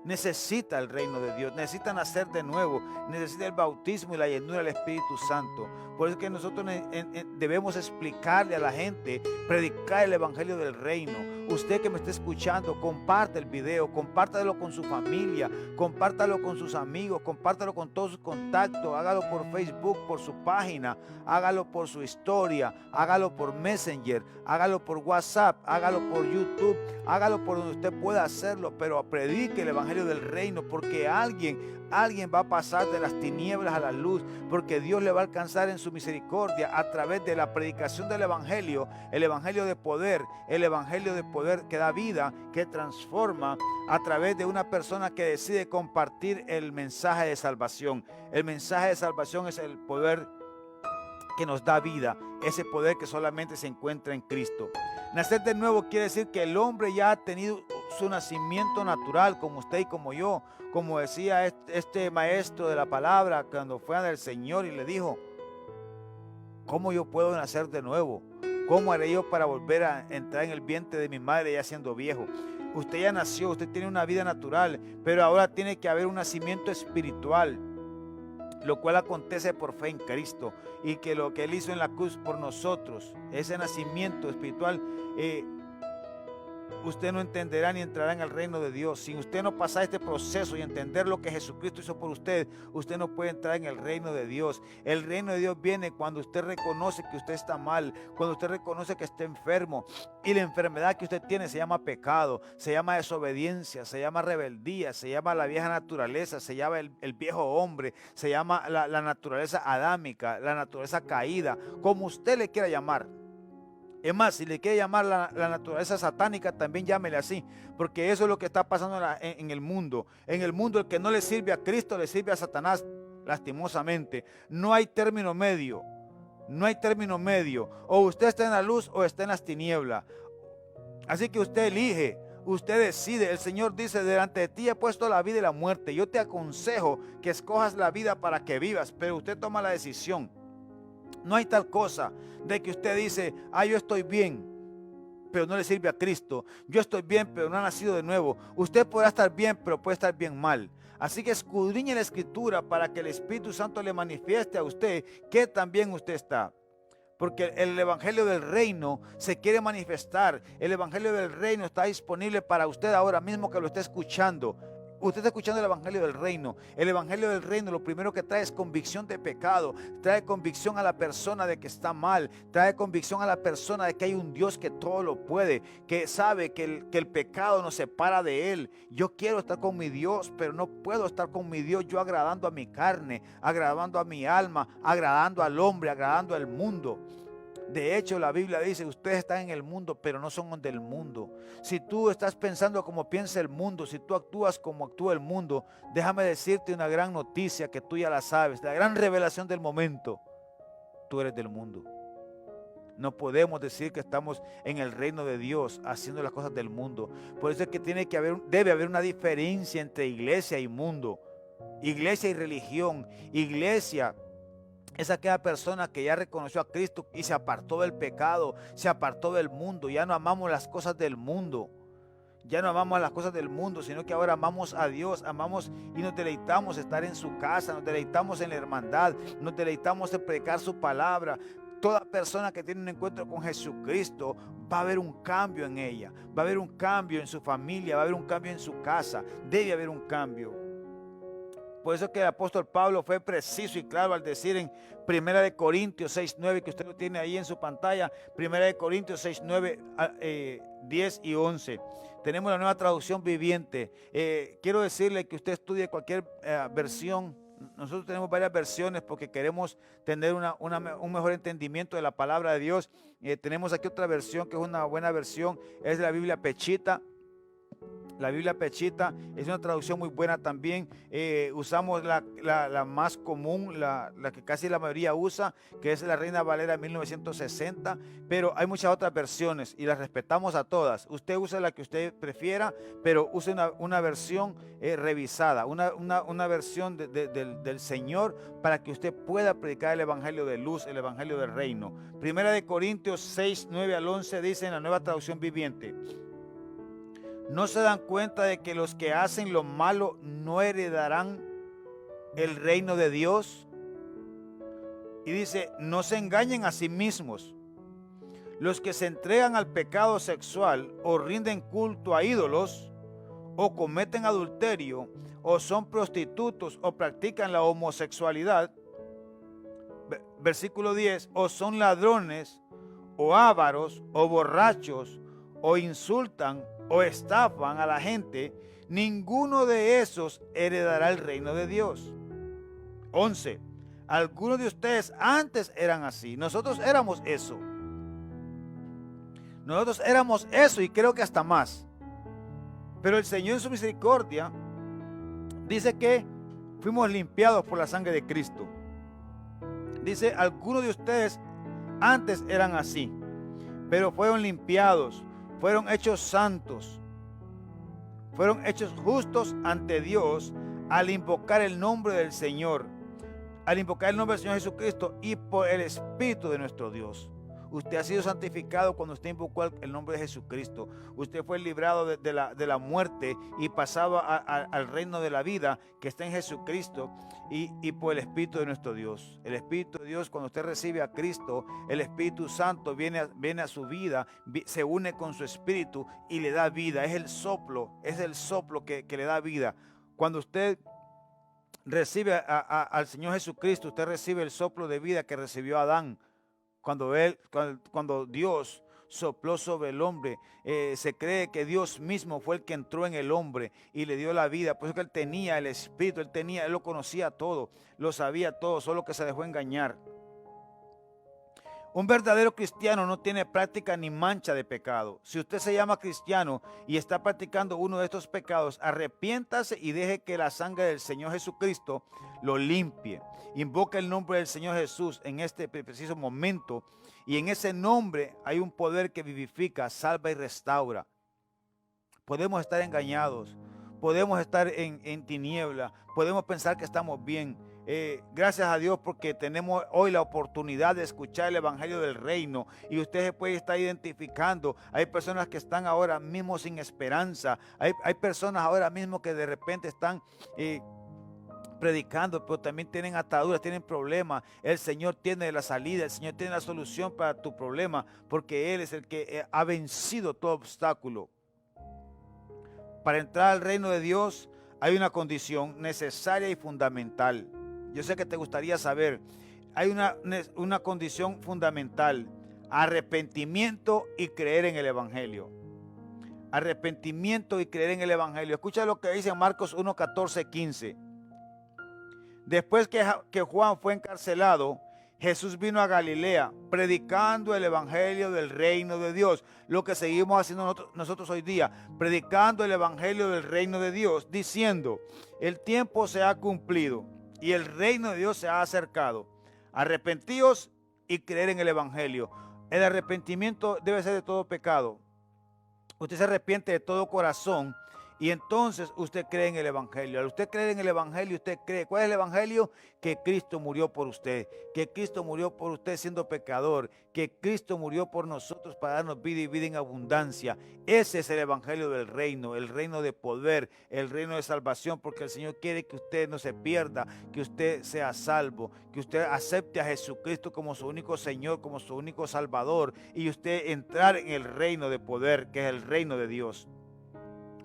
Necesita el reino de Dios, necesita nacer de nuevo, necesita el bautismo y la llenura del Espíritu Santo. Por eso es que nosotros debemos explicarle a la gente, predicar el evangelio del reino. Usted que me está escuchando, comparte el video, compártalo con su familia, compártalo con sus amigos, compártalo con todos sus contactos, hágalo por Facebook, por su página, hágalo por su historia, hágalo por Messenger, hágalo por WhatsApp, hágalo por YouTube, hágalo por donde usted pueda hacerlo, pero predique el evangelio del reino, porque alguien va a pasar de las tinieblas a la luz, porque Dios le va a alcanzar en su misericordia a través de la predicación del evangelio, el evangelio de poder, que da vida, que transforma, a través de una persona que decide compartir el mensaje de salvación. El mensaje de salvación es el poder que nos da vida, ese poder que solamente se encuentra en Cristo. Nacer de nuevo quiere decir que el hombre ya ha tenido su nacimiento natural, como usted y como yo, como decía este maestro de la palabra cuando fue del Señor y le dijo: ¿cómo yo puedo nacer de nuevo? ¿Cómo haré yo para volver a entrar en el vientre de mi madre ya siendo viejo? Usted ya nació, usted tiene una vida natural, pero ahora tiene que haber un nacimiento espiritual, lo cual acontece por fe en Cristo, y que lo que Él hizo en la cruz por nosotros, ese nacimiento espiritual, usted no entenderá ni entrará en el reino de Dios. Si usted no pasa este proceso y entender lo que Jesucristo hizo por usted, usted no puede entrar en el reino de Dios. El reino de Dios viene cuando usted reconoce que usted está mal, cuando usted reconoce que está enfermo, y la enfermedad que usted tiene se llama pecado, se llama desobediencia, se llama rebeldía, se llama la vieja naturaleza, se llama el viejo hombre, se llama la naturaleza adámica, la naturaleza caída, como usted le quiera llamar. Es más, si le quiere llamar la naturaleza satánica, también llámele así, porque eso es lo que está pasando en el mundo. En el mundo, el que no le sirve a Cristo le sirve a Satanás, lastimosamente. No hay término medio, no hay término medio. O usted está en la luz o está en las tinieblas. Así que usted elige, usted decide. El Señor dice: delante de ti he puesto la vida y la muerte. Yo te aconsejo que escojas la vida para que vivas, pero usted toma la decisión. No hay tal cosa de que usted dice: yo estoy bien, pero no le sirve a Cristo. Yo estoy bien, pero no ha nacido de nuevo. Usted podrá estar bien, pero puede estar bien mal. Así que escudriñe la Escritura para que el Espíritu Santo le manifieste a usted que también usted está. Porque el evangelio del reino se quiere manifestar. El evangelio del reino está disponible para usted ahora mismo que lo está escuchando. Usted está escuchando el evangelio del reino. El evangelio del reino lo primero que trae es convicción de pecado. Trae convicción a la persona de que está mal. Trae convicción a la persona de que hay un Dios que todo lo puede. Que sabe que el pecado nos separa de Él. Yo quiero estar con mi Dios, pero no puedo estar con mi Dios yo agradando a mi carne, agradando a mi alma, agradando al hombre, agradando al mundo. De hecho, la Biblia dice: ustedes están en el mundo, pero no son del mundo. Si tú estás pensando como piensa el mundo, si tú actúas como actúa el mundo, déjame decirte una gran noticia que tú ya la sabes, la gran revelación del momento: tú eres del mundo. No podemos decir que estamos en el reino de Dios haciendo las cosas del mundo. Por eso es que debe haber una diferencia entre iglesia y mundo, iglesia y religión. Iglesia es aquella persona que ya reconoció a Cristo y se apartó del pecado, se apartó del mundo. Ya no amamos las cosas del mundo. Ya no amamos las cosas del mundo, sino que ahora amamos a Dios, amamos y nos deleitamos estar en su casa, nos deleitamos en la hermandad, nos deleitamos en predicar su palabra. Toda persona que tiene un encuentro con Jesucristo va a haber un cambio en ella, va a haber un cambio en su familia, va a haber un cambio en su casa, debe haber un cambio. Por eso que el apóstol Pablo fue preciso y claro al decir en 1 Corintios 6:9, que usted lo tiene ahí en su pantalla, 1 Corintios 6:9, 10 y 11. Tenemos la nueva traducción viviente. Quiero decirle que usted estudie cualquier versión. Nosotros tenemos varias versiones porque queremos tener un mejor entendimiento de la palabra de Dios. Tenemos aquí otra versión que es una buena versión, es la Biblia Pechita. La Biblia Pechita es una traducción muy buena también. Usamos la más común, la que casi la mayoría usa, que es la Reina Valera 1960, pero hay muchas otras versiones y las respetamos a todas. Usted usa la que usted prefiera, pero use una versión revisada, una versión del Señor, para que usted pueda predicar el evangelio de luz, el evangelio del reino. 1 Corintios 6:9 al 11 dice en la nueva traducción viviente: ¿no se dan cuenta de que los que hacen lo malo no heredarán el reino de Dios? Y dice: no se engañen a sí mismos. los que se entregan al pecado sexual o rinden culto a ídolos o cometen adulterio o son prostitutos o practican la homosexualidad. Versículo 10, o son ladrones o ávaros o borrachos o insultan o estafan a la gente, ninguno de esos heredará el reino de Dios. 11. Algunos de ustedes antes eran así. Nosotros éramos eso. Nosotros éramos eso y creo que hasta más. Pero el Señor en su misericordia dice que fuimos limpiados por la sangre de Cristo. Dice, algunos de ustedes antes eran así, pero fueron limpiados, fueron hechos santos, fueron hechos justos ante Dios al invocar el nombre del Señor, al invocar el nombre del Señor Jesucristo y por el Espíritu de nuestro Dios. Usted ha sido santificado cuando usted invocó el nombre de Jesucristo. Usted fue librado de la muerte y pasado al reino de la vida que está en Jesucristo y por el Espíritu de nuestro Dios. El Espíritu de Dios, cuando usted recibe a Cristo, el Espíritu Santo viene a su vida, se une con su Espíritu y le da vida. Es el soplo que le da vida. Cuando usted recibe al Señor Jesucristo, usted recibe el soplo de vida que recibió Adán. Cuando Dios sopló sobre el hombre, se cree que Dios mismo fue el que entró en el hombre y le dio la vida. Por eso que él tenía el Espíritu, él lo conocía todo, lo sabía todo, solo que se dejó engañar. Un verdadero cristiano no tiene práctica ni mancha de pecado. Si usted se llama cristiano y está practicando uno de estos pecados, arrepiéntase y deje que la sangre del Señor Jesucristo lo limpie. Invoca el nombre del Señor Jesús en este preciso momento y en ese nombre hay un poder que vivifica, salva y restaura. Podemos estar engañados, podemos estar en tiniebla, podemos pensar que estamos bien. Gracias a Dios porque tenemos hoy la oportunidad de escuchar el Evangelio del Reino y usted se puede estar identificando. Hay personas que están ahora mismo sin esperanza. Hay personas ahora mismo que de repente están predicando, pero también tienen ataduras, tienen problemas. El Señor tiene la salida, el Señor tiene la solución para tu problema porque Él es el que ha vencido todo obstáculo. Para entrar al reino de Dios hay una condición necesaria y fundamental. Yo sé que te gustaría saber. Hay una condición fundamental: arrepentimiento y creer en el Evangelio. Arrepentimiento y creer en el Evangelio. Escucha lo que dice en Marcos 1, 14, 15. Después que Juan fue encarcelado, Jesús vino a Galilea predicando el Evangelio del reino de Dios. Lo que seguimos haciendo nosotros hoy día, predicando el Evangelio del reino de Dios, diciendo: el tiempo se ha cumplido y el reino de Dios se ha acercado. Arrepentíos y creer en el Evangelio. El arrepentimiento debe ser de todo pecado. Usted se arrepiente de todo corazón y entonces usted cree en el Evangelio. Al usted creer en el Evangelio, usted cree. ¿Cuál es el Evangelio? Que Cristo murió por usted. Que Cristo murió por usted siendo pecador. Que Cristo murió por nosotros para darnos vida y vida en abundancia. Ese es el Evangelio del reino. El reino de poder. El reino de salvación. Porque el Señor quiere que usted no se pierda. Que usted sea salvo. Que usted acepte a Jesucristo como su único Señor. Como su único Salvador. Y usted entrar en el reino de poder. Que es el reino de Dios.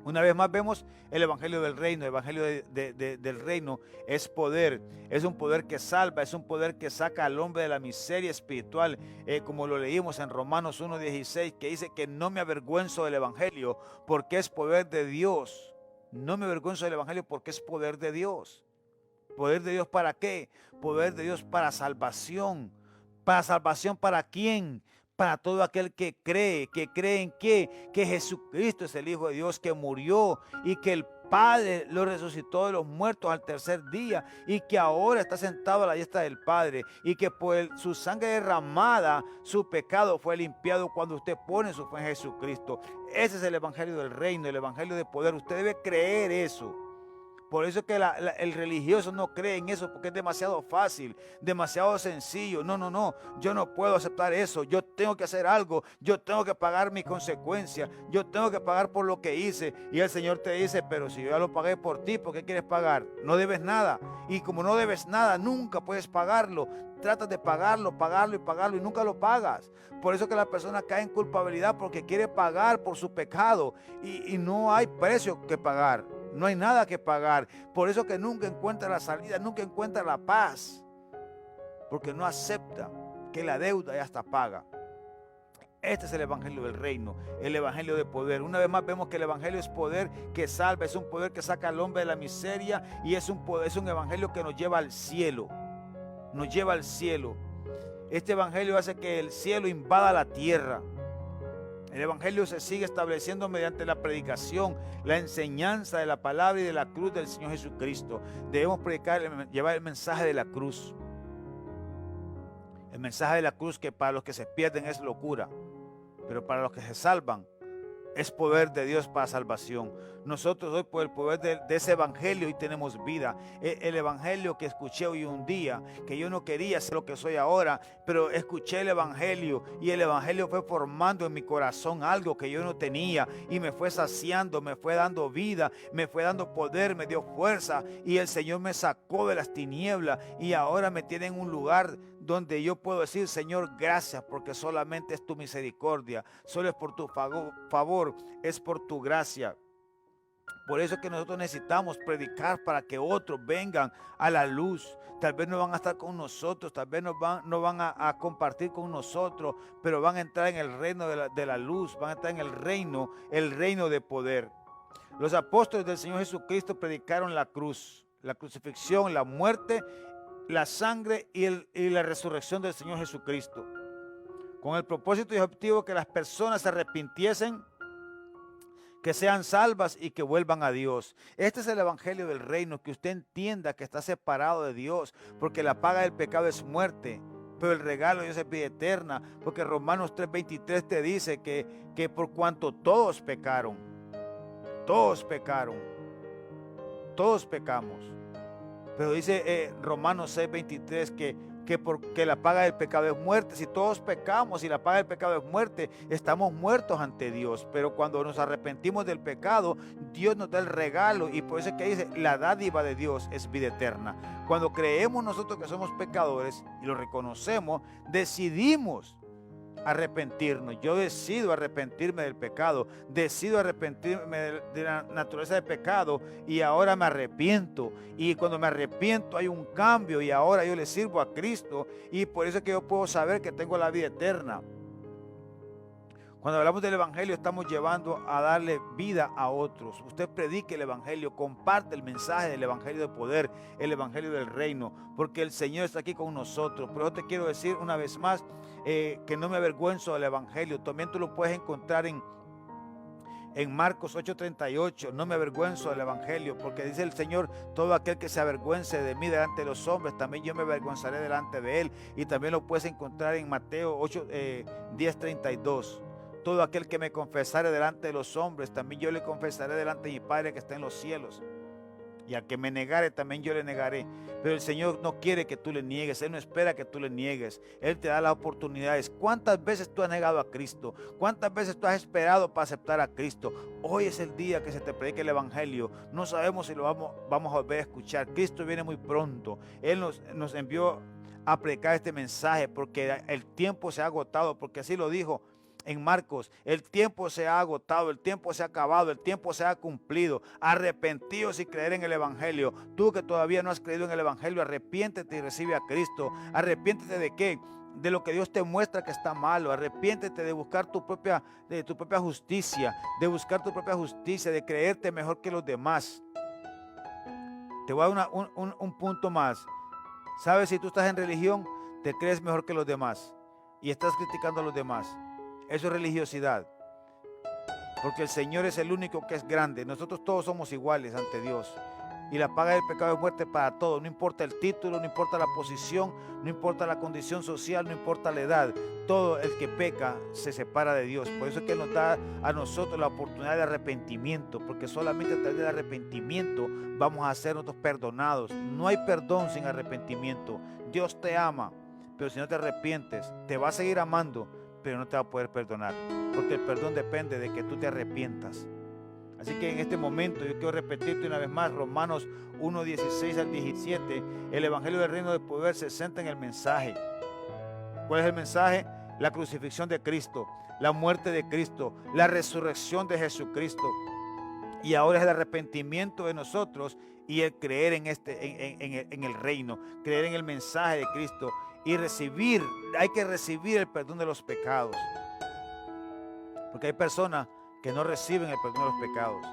Una vez más vemos el Evangelio del Reino. El Evangelio del Reino es poder. Es un poder que salva. Es un poder que saca al hombre de la miseria espiritual. Como lo leímos en Romanos 1:16, que dice que no me avergüenzo del Evangelio porque es poder de Dios. No me avergüenzo del Evangelio porque es poder de Dios. ¿Poder de Dios para qué? Poder de Dios para salvación. ¿Para salvación para quién? Para todo aquel que cree en qué, que Jesucristo es el Hijo de Dios, que murió y que el Padre lo resucitó de los muertos al tercer día y que ahora está sentado a la diestra del Padre y que por su sangre derramada su pecado fue limpiado cuando usted pone su fe en Jesucristo. Ese es el Evangelio del reino, el Evangelio de poder. Usted debe creer eso. Por eso es que el religioso no cree en eso, porque es demasiado fácil, demasiado sencillo. No, no, no, yo no puedo aceptar eso. Yo tengo que hacer algo, yo tengo que pagar mis consecuencias, yo tengo que pagar por lo que hice. Y el Señor te dice, pero si yo ya lo pagué por ti, ¿por qué quieres pagar? No debes nada. Y como no debes nada, nunca puedes pagarlo. Tratas de pagarlo y nunca lo pagas. Por eso que la persona cae en culpabilidad, porque quiere pagar por su pecado y no hay precio que pagar. No hay nada que pagar. Por eso que nunca encuentra la salida, nunca encuentra la paz. Porque no acepta que la deuda ya está paga. Este es el evangelio del reino, el evangelio de poder. Una vez más vemos que el evangelio es poder que salva, es un poder que saca al hombre de la miseria y es un evangelio que nos lleva al cielo. Nos lleva al cielo. Este evangelio hace que el cielo invada la tierra. El evangelio se sigue estableciendo mediante la predicación, la enseñanza de la palabra y de la cruz del Señor Jesucristo. Debemos predicar, llevar el mensaje de la cruz. El mensaje de la cruz, que para los que se pierden es locura, pero para los que se salvan es poder de Dios para salvación. Nosotros hoy, por el poder de ese evangelio, hoy tenemos vida. El evangelio que escuché hoy un día, que yo no quería ser lo que soy ahora, pero escuché el evangelio y el evangelio fue formando en mi corazón algo que yo no tenía y me fue saciando, me fue dando vida, me fue dando poder, me dio fuerza y el Señor me sacó de las tinieblas y ahora me tiene en un lugar donde yo puedo decir, Señor, gracias, porque solamente es tu misericordia, solo es por tu favor, es por tu gracia. Por eso es que nosotros necesitamos predicar para que otros vengan a la luz. Tal vez no van a estar con nosotros, tal vez no van a compartir con nosotros, pero van a entrar en el reino de la luz, van a entrar en el reino de poder. Los apóstoles del Señor Jesucristo predicaron la cruz, la crucifixión, la muerte, la sangre y la resurrección del Señor Jesucristo, con el propósito y objetivo que las personas se arrepintiesen, que sean salvas y que vuelvan a Dios. Este es el evangelio del reino, que usted entienda que está separado de Dios, porque la paga del pecado es muerte, pero el regalo de Dios es vida eterna, porque Romanos 3:23 te dice que por cuanto todos pecaron, todos pecamos. Pero dice Romanos 6:23 que la paga del pecado es muerte. Si todos pecamos y la paga del pecado es muerte, estamos muertos ante Dios. Pero cuando nos arrepentimos del pecado, Dios nos da el regalo. Y por eso es que dice, la dádiva de Dios es vida eterna. Cuando creemos nosotros que somos pecadores y lo reconocemos, decidimos arrepentirnos. Yo decido arrepentirme del pecado, decido arrepentirme de la naturaleza del pecado y ahora me arrepiento, y cuando me arrepiento hay un cambio y ahora yo le sirvo a Cristo y por eso es que yo puedo saber que tengo la vida eterna. Cuando hablamos del evangelio estamos llevando a darle vida a otros. Usted predique el evangelio, comparte el mensaje del evangelio de poder, el evangelio del reino, porque el Señor está aquí con nosotros. Pero yo te quiero decir una vez más que no me avergüenzo del evangelio. También tú lo puedes encontrar en Marcos 8:38, no me avergüenzo del evangelio, porque dice el Señor, todo aquel que se avergüence de mí delante de los hombres, también yo me avergonzaré delante de él. Y también lo puedes encontrar en Mateo 10:32. Todo aquel que me confesare delante de los hombres, también yo le confesaré delante de mi Padre que está en los cielos. Y al que me negare, también yo le negaré. Pero el Señor no quiere que tú le niegues. Él no espera que tú le niegues. Él te da las oportunidades. ¿Cuántas veces tú has negado a Cristo? ¿Cuántas veces tú has esperado para aceptar a Cristo? Hoy es el día que se te predique el evangelio. No sabemos si lo vamos a volver a escuchar. Cristo viene muy pronto. Él nos envió a predicar este mensaje porque el tiempo se ha agotado, porque así lo dijo en Marcos, el tiempo se ha agotado, el tiempo se ha acabado, el tiempo se ha cumplido. Arrepentíos y creer en el evangelio. Tú que todavía no has creído en el evangelio, arrepiéntete y recibe a Cristo. Arrepiéntete de qué? De lo que Dios te muestra que está malo. Arrepiéntete de buscar tu propia justicia, de creerte mejor que los demás. Te voy a dar un punto más. ¿Sabes? Si tú estás en religión, te crees mejor que los demás y estás criticando a los demás. Eso es religiosidad, porque el Señor es el único que es grande. Nosotros todos somos iguales ante Dios y la paga del pecado es muerte para todos. No importa el título, no importa la posición, no importa la condición social, no importa la edad. todo el que peca se separa de Dios. Por eso es que nos da a nosotros la oportunidad de arrepentimiento, porque solamente a través del arrepentimiento vamos a ser nosotros perdonados. No hay perdón sin arrepentimiento. Dios te ama, pero si no te arrepientes, te va a seguir amando, pero no te va a poder perdonar, porque el perdón depende de que tú te arrepientas. Así que en este momento yo quiero repetirte una vez más Romanos 1, 16 al 17. El Evangelio del Reino de Poder se centra en el mensaje. ¿Cuál es el mensaje? La crucifixión de Cristo, la muerte de Cristo, la resurrección de Jesucristo. Y ahora es el arrepentimiento de nosotros y el creer en el reino, creer en el mensaje de Cristo y hay que recibir el perdón de los pecados. Porque hay personas que no reciben el perdón de los pecados.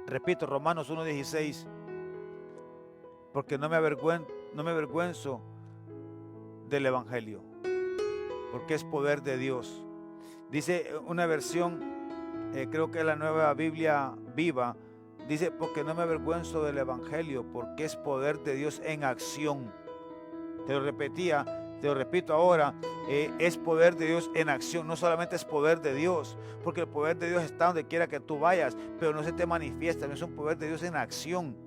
Repito, Romanos 1:16, porque no me avergüenzo del Evangelio, porque es poder de Dios. Dice una versión, creo que es la Nueva Biblia Viva, dice, porque no me avergüenzo del Evangelio, porque es poder de Dios en acción. Te lo repito ahora, es poder de Dios en acción. No solamente es poder de Dios, porque el poder de Dios está donde quiera que tú vayas, pero no se te manifiesta, no es un poder de Dios en acción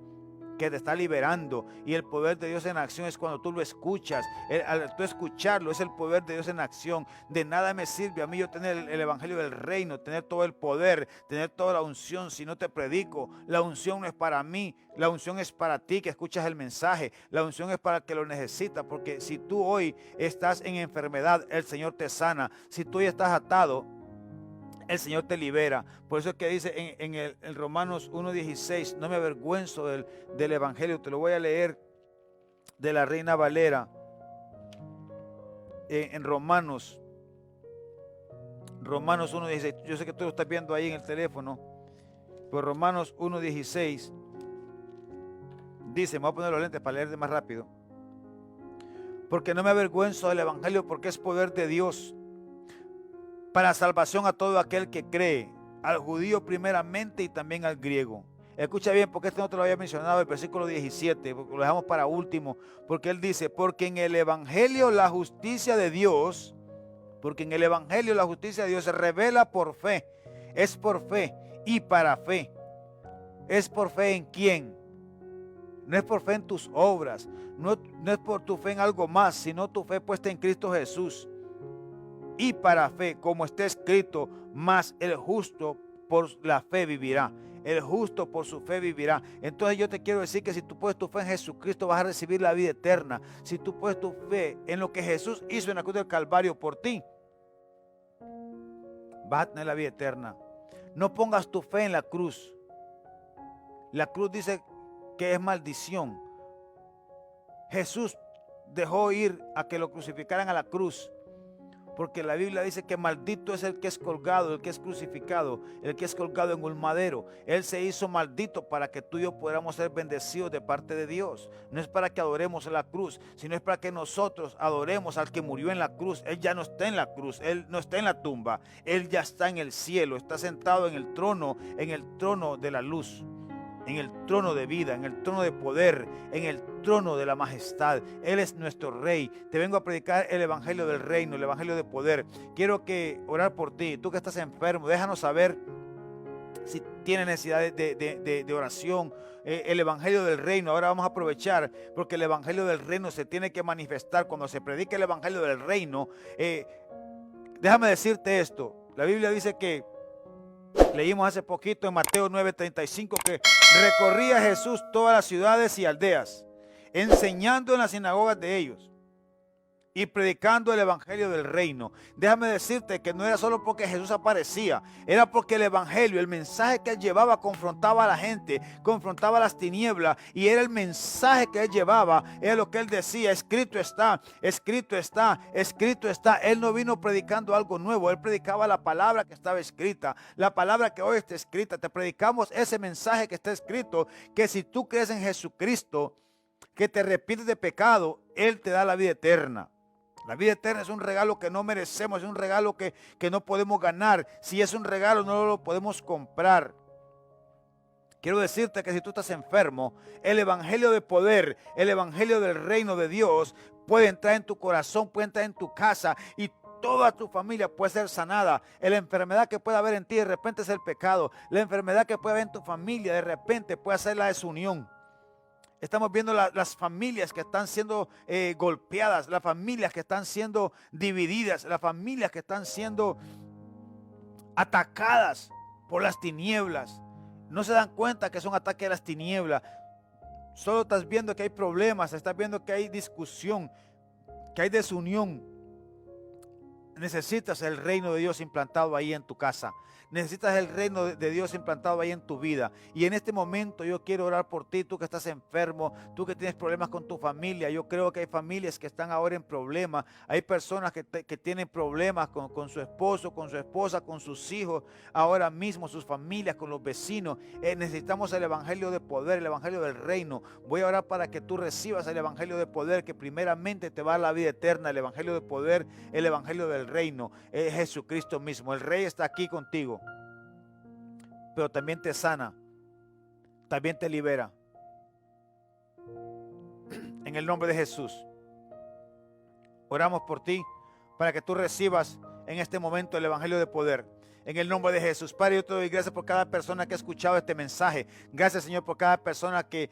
que te está liberando. Y el poder de Dios en acción es cuando tú lo escuchas. Al tú escucharlo es el poder de Dios en acción. De nada me sirve a mí yo tener el Evangelio del Reino, tener todo el poder, tener toda la unción, si no te predico. La unción no es para mí, la unción es para ti que escuchas el mensaje. La unción es para el que lo necesita, porque si tú hoy estás en enfermedad, el Señor te sana. Si tú hoy estás atado, el Señor te libera. Por eso es que dice en Romanos 1:16, no me avergüenzo del Evangelio. Te lo voy a leer de la Reina Valera. En Romanos 1:16. Yo sé que tú lo estás viendo ahí en el teléfono, pero Romanos 1:16 dice, me voy a poner los lentes para leerte más rápido. Porque no me avergüenzo del Evangelio, porque es poder de Dios para salvación a todo aquel que cree, al judío primeramente y también al griego. Escucha bien, porque este no te lo había mencionado, el versículo 17, lo dejamos para último, porque él dice, porque en el Evangelio la justicia de Dios, se revela por fe, es por fe y para fe. ¿Es por fe en quién? No es por fe en tus obras, no es por tu fe en algo más, sino tu fe puesta en Cristo Jesús. Y para fe, como está escrito, más el justo por la fe vivirá. El justo por su fe vivirá. Entonces yo te quiero decir que si tú pones tu fe en Jesucristo, vas a recibir la vida eterna. Si tú pones tu fe en lo que Jesús hizo en la cruz del Calvario por ti, vas a tener la vida eterna. No pongas tu fe en la cruz. La cruz dice que es maldición. Jesús dejó ir a que lo crucificaran a la cruz, porque la Biblia dice que maldito es el que es colgado, el que es crucificado, el que es colgado en un madero. Él se hizo maldito para que tú y yo podamos ser bendecidos de parte de Dios. No es para que adoremos la cruz, sino es para que nosotros adoremos al que murió en la cruz. Él ya no está en la cruz, Él no está en la tumba, Él ya está en el cielo, está sentado en el trono de la luz, en el trono de vida, en el trono de poder, en el trono de la majestad. Él es nuestro Rey. Te vengo a predicar el Evangelio del Reino, el Evangelio de poder. Quiero orar por ti. Tú que estás enfermo, déjanos saber si tienes necesidad de oración. El Evangelio del Reino, ahora vamos a aprovechar, porque el Evangelio del Reino se tiene que manifestar. Cuando se predica el Evangelio del Reino, déjame decirte esto. La Biblia dice que leímos hace poquito en Mateo 9:35 que recorría Jesús todas las ciudades y aldeas, enseñando en las sinagogas de ellos y predicando el Evangelio del Reino. Déjame decirte que no era solo porque Jesús aparecía, era porque el Evangelio, el mensaje que él llevaba, confrontaba a la gente, confrontaba las tinieblas, y era el mensaje que él llevaba, era lo que él decía: escrito está, escrito está, escrito está. Él no vino predicando algo nuevo, él predicaba la palabra que estaba escrita, la palabra que hoy está escrita. Te predicamos ese mensaje que está escrito, que si tú crees en Jesucristo, que te arrepientes de pecado, Él te da la vida eterna. La vida eterna es un regalo que no merecemos, es un regalo que no podemos ganar. Si es un regalo, no lo podemos comprar. Quiero decirte que si tú estás enfermo, el evangelio de poder, el evangelio del reino de Dios puede entrar en tu corazón, puede entrar en tu casa y toda tu familia puede ser sanada. La enfermedad que puede haber en ti de repente es el pecado. La enfermedad que puede haber en tu familia de repente puede ser la desunión. Estamos viendo las familias que están siendo golpeadas, las familias que están siendo divididas, las familias que están siendo atacadas por las tinieblas. No se dan cuenta que son ataques de las tinieblas. Solo estás viendo que hay problemas, estás viendo que hay discusión, que hay desunión. Necesitas el reino de Dios implantado ahí en tu casa. Necesitas el reino de Dios implantado ahí en tu vida. Y en este momento yo quiero orar por ti, tú que estás enfermo, tú que tienes problemas con tu familia. Yo creo que hay familias que están ahora en problemas. Hay personas que tienen problemas con su esposo, con su esposa, con sus hijos. Ahora mismo sus familias, con los vecinos. Necesitamos el evangelio de poder, el evangelio del reino. Voy a orar para que tú recibas el evangelio de poder que primeramente te va a dar la vida eterna. El evangelio de poder, el evangelio del reino. Es Jesucristo mismo. El Rey está aquí contigo. Pero también te sana, también te libera. En el nombre de Jesús, oramos por ti para que tú recibas en este momento el evangelio de poder. En el nombre de Jesús, Padre, yo te doy gracias por cada persona que ha escuchado este mensaje. Gracias, Señor, por cada persona que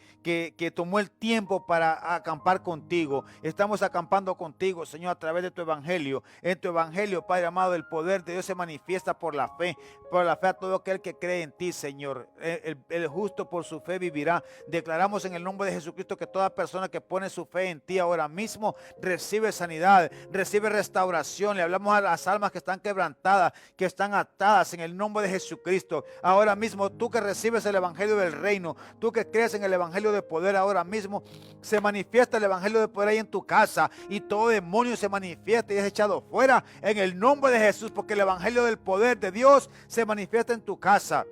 tomó el tiempo para acampar contigo. Estamos acampando contigo, Señor, a través de tu evangelio. En tu evangelio, Padre amado, el poder de Dios se manifiesta por la fe. Por la fe a todo aquel que cree en ti, Señor. El justo por su fe vivirá. Declaramos en el nombre de Jesucristo que toda persona que pone su fe en ti ahora mismo recibe sanidad, recibe restauración. Le hablamos a las almas que están quebrantadas, que están atadas en el nombre de Jesucristo. Ahora mismo tú que recibes el evangelio del reino, tú que crees en el evangelio de poder, ahora mismo se manifiesta el evangelio de poder ahí en tu casa y todo demonio se manifiesta y es echado fuera en el nombre de Jesús, porque el evangelio del poder de Dios se manifiesta en tu casa.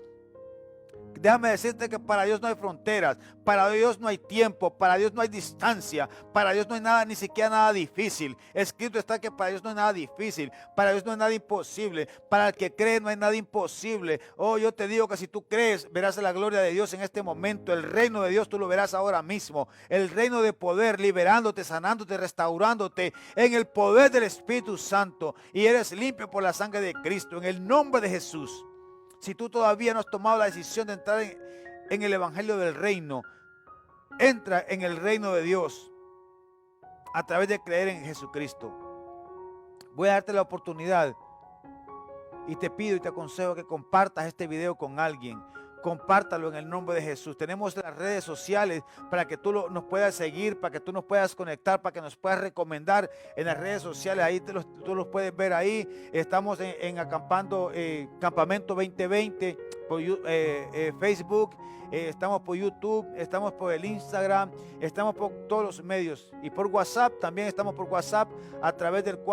Déjame decirte que para Dios no hay fronteras, para Dios no hay tiempo, para Dios no hay distancia, para Dios no hay nada, ni siquiera nada difícil. Escrito está que para Dios no hay nada difícil, para Dios no hay nada imposible, para el que cree no hay nada imposible. Oh, yo te digo que si tú crees, verás la gloria de Dios en este momento. El reino de Dios tú lo verás ahora mismo. El reino de poder, liberándote, sanándote, restaurándote en el poder del Espíritu Santo. Y eres limpio por la sangre de Cristo, en el nombre de Jesús. Si tú todavía no has tomado la decisión de entrar en el evangelio del reino, entra en el reino de Dios a través de creer en Jesucristo. Voy a darte la oportunidad y te pido y te aconsejo que compartas este video con alguien. Compártalo en el nombre de Jesús. Tenemos las redes sociales para que tú nos puedas seguir, para que tú nos puedas conectar, para que nos puedas recomendar en las redes sociales. Ahí tú los puedes ver ahí. Estamos en Campamento 2020 por Facebook. Estamos por YouTube, estamos por el Instagram, estamos por todos los medios. Y por WhatsApp, también estamos por WhatsApp a través del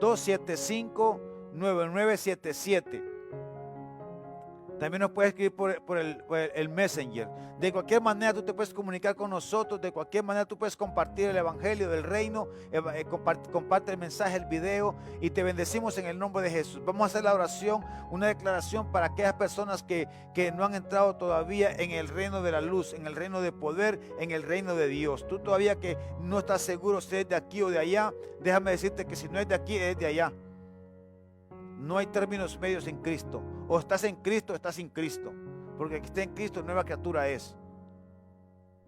407-275-9977. También nos puedes escribir por el Messenger. De cualquier manera tú te puedes comunicar con nosotros. De cualquier manera tú puedes compartir el evangelio del reino. Comparte el mensaje, el video. Y te bendecimos en el nombre de Jesús. Vamos a hacer la oración, una declaración para aquellas personas que no han entrado todavía en el reino de la luz, en el reino de poder, en el reino de Dios. Tú todavía que no estás seguro si es de aquí o de allá, déjame decirte que si no es de aquí, es de allá. No hay términos medios en Cristo. O estás en Cristo o estás sin Cristo. Porque el que está en Cristo, nueva criatura es.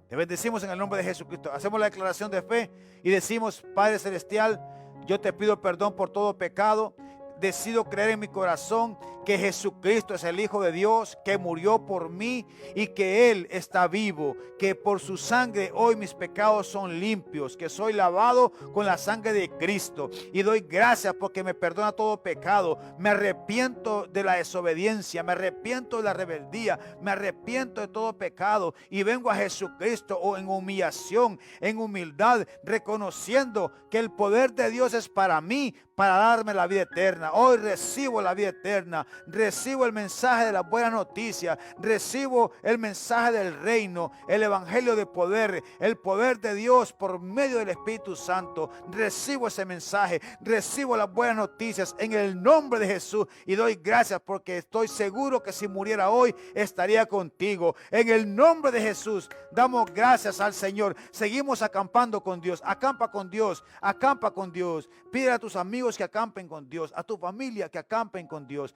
Te bendecimos en el nombre de Jesucristo. Hacemos la declaración de fe y decimos: Padre Celestial, yo te pido perdón por todo pecado. Decido creer en mi corazón que Jesucristo es el Hijo de Dios, que murió por mí y que Él está vivo, que por su sangre hoy mis pecados son limpios, que soy lavado con la sangre de Cristo. Y doy gracias porque me perdona todo pecado. Me arrepiento de la desobediencia, me arrepiento de la rebeldía, me arrepiento de todo pecado y vengo a Jesucristo en humillación, en humildad, reconociendo que el poder de Dios es para mí, para darme la vida eterna. Hoy recibo la vida eterna. recibo el mensaje de las buenas noticias, recibo el mensaje del reino, el evangelio de poder, el poder de Dios por medio del Espíritu Santo. Recibo ese mensaje, recibo las buenas noticias en el nombre de Jesús y doy gracias porque estoy seguro que si muriera hoy estaría contigo. En el nombre de Jesús damos gracias al Señor. Seguimos acampando con Dios. Acampa con Dios, acampa con Dios. Pide a tus amigos que acampen con Dios, a tu familia que acampen con Dios.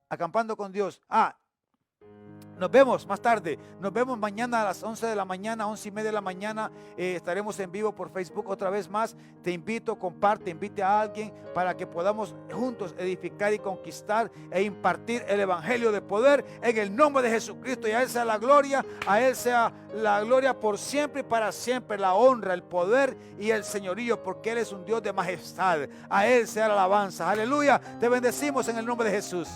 Acampando con Dios. Nos vemos más tarde. Nos vemos mañana a las 11 de la mañana, 11:30 de la mañana. Estaremos en vivo por Facebook otra vez más. Te invito, comparte, invite a alguien para que podamos juntos edificar y conquistar e impartir el evangelio de poder en el nombre de Jesucristo. Y a Él sea la gloria, a Él sea la gloria por siempre y para siempre, la honra, el poder y el señorío, porque Él es un Dios de majestad. A Él sea la alabanza. Aleluya. Te bendecimos en el nombre de Jesús.